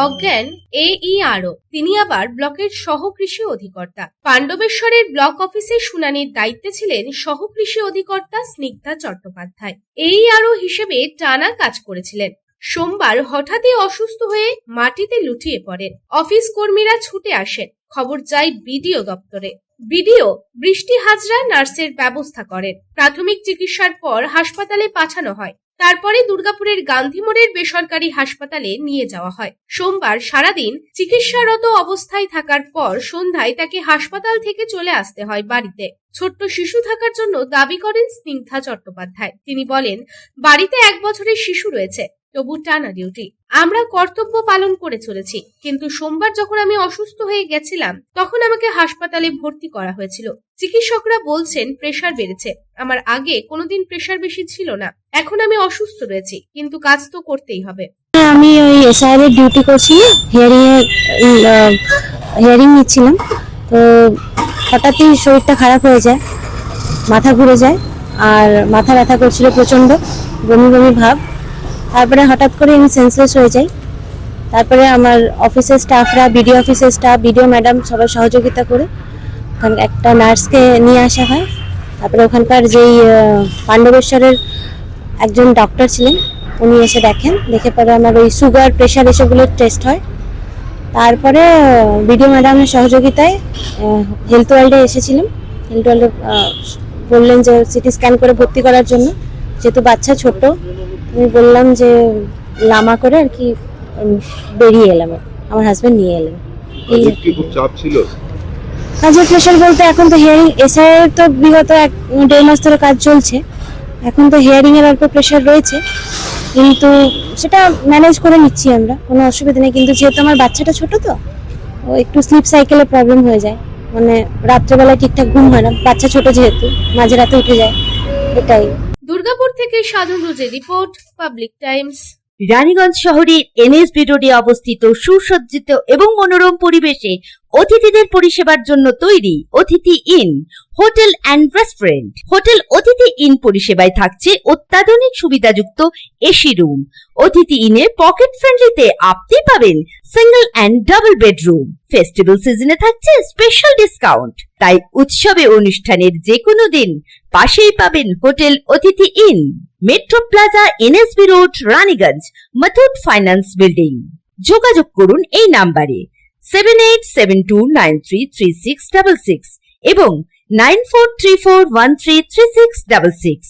অজ্ঞান AERO। তিনি আবার ব্লকের সহ কৃষি অধিকর্তা। পাণ্ডবেশ্বরের ব্লক অফিসে শুনানির দায়িত্বে ছিলেন সহ কৃষি অধিকর্তা স্নিগ্ধা চট্টোপাধ্যায়। AERO হিসেবে টানা কাজ করেছিলেন। সোমবার হঠাৎই অসুস্থ হয়ে মাটিতে লুটিয়ে পড়েন। অফিস কর্মীরা ছুটে আসেন। খবর যায় BDO দপ্তরে। BDO বৃষ্টি হাজরা নার্সের ব্যবস্থা করেন। প্রাথমিক চিকিৎসার পর হাসপাতালে পাঠানো হয়। তারপরে দুর্গাপুরের গান্ধী মোড়ের বেসরকারি হাসপাতালে নিয়ে যাওয়া হয়। সোমবার সারাদিন চিকিৎসারত অবস্থায় থাকার পর সন্ধ্যায় তাকে হাসপাতাল থেকে চলে আসতে হয় বাড়িতে। ছোট্ট শিশু থাকার জন্য দাবি করেন স্নিগ্ধা চট্টোপাধ্যায়। তিনি বলেন, বাড়িতে 1 বছরের শিশু রয়েছে, তবু টানা ডিউটি। আমরা কর্তব্য পালন করে চলেছি, কিন্তু সোমবার যখন আমি অসুস্থ হয়ে গেছিলাম তখন আমাকে হাসপাতালে ভর্তি করা হয়েছিল। চিকিৎসকরা বলছেন প্রেসার বেড়েছে। আমার আগে কোনোদিন প্রেসার বেশি ছিল না। এখন আমি অসুস্থ রয়েছি, কিন্তু কাজ তো করতেই হবে। আমি ওই SIR এর ডিউটি করছি, হিয়ারিং নিচ্ছিলাম। তো হঠাৎই শরীরটা খারাপ হয়ে যায়, মাথা ঘুরে যায় আর মাথা ব্যথা করছিল প্রচন্ড, বমি বমি ভাব। তারপরে হঠাৎ করে আমি সেন্সলেস হয়ে যাই। তারপরে আমার অফিসের স্টাফরা, BDO অফিসের স্টাফ, BDO ম্যাডাম সবাই সহযোগিতা করে ওখানে একটা নার্সকে নিয়ে আসা হয়। তারপরে ওখানকার যেই পাণ্ডবেশ্বরের একজন ডক্টর ছিলেন, উনি এসে দেখেন। দেখে পরে আমার ওই সুগার, প্রেশার এসবগুলোর টেস্ট হয়। তারপরে BDO ম্যাডামের সহযোগিতায় হেলথ ওয়ার্ল্ডে এসেছিলাম। হেলথ ওয়ার্ল্ডে বললেন যে সিটি স্ক্যান করে ভর্তি করার জন্য, যেহেতু বাচ্চা ছোট। আমি বললাম যে লামা করে আর কি বেরিয়ে এলাম, আমার হাজবেন্ড নিয়ে এলেন। কাজের প্রেশার বলতে এখন তো হিয়ারিং, SIR তো বিগত 1.5 মাস ধরে কাজ চলছে। এখন তো হিয়ারিং এর অল্প প্রেশার রয়েছে, কিন্তু সেটা ম্যানেজ করে নিচ্ছি আমরা, কোনো অসুবিধা নেই। কিন্তু যেহেতু আমার বাচ্চাটা ছোট, তো ও একটু স্লিপ সাইকেলে প্রবলেম হয়ে যায়, মানে রাত্রেবেলায় ঠিকঠাক ঘুম হয় না, বাচ্চা ছোট যেহেতু মাঝে রাতে উঠে যায়, এটাই। দুর্গাপুর থেকে সাধু রোজের রিপোর্ট, পাবলিক টাইমস। রানীগঞ্জ শহরের NSB রোডে অবস্থিত সুসজ্জিত এবং মনোরম পরিবেশে অতিথিদের পরিষেবার জন্য তৈরি অতিথি in hotel and restaurant. Hotel অতিথি ইন পরিষেবায় থাকছে অত্যাধুনিক সুবিধাযুক্ত এসি রুম। অতিথি ইনে পকেট ফ্রেন্ডলিতে আপনি পাবেন single and double bedroom. Festival সিজনে থাকছে স্পেশাল ডিসকাউন্ট। তাই উৎসবে অনুষ্ঠানের যে কোনো দিন পাশেই পাবেন হোটেল অতিথি in, metro plaza, NSB road, Raniganj, Muthoot finance building. যোগাযোগ করুন এই নাম্বারে 7872933666 এবং 9434133666।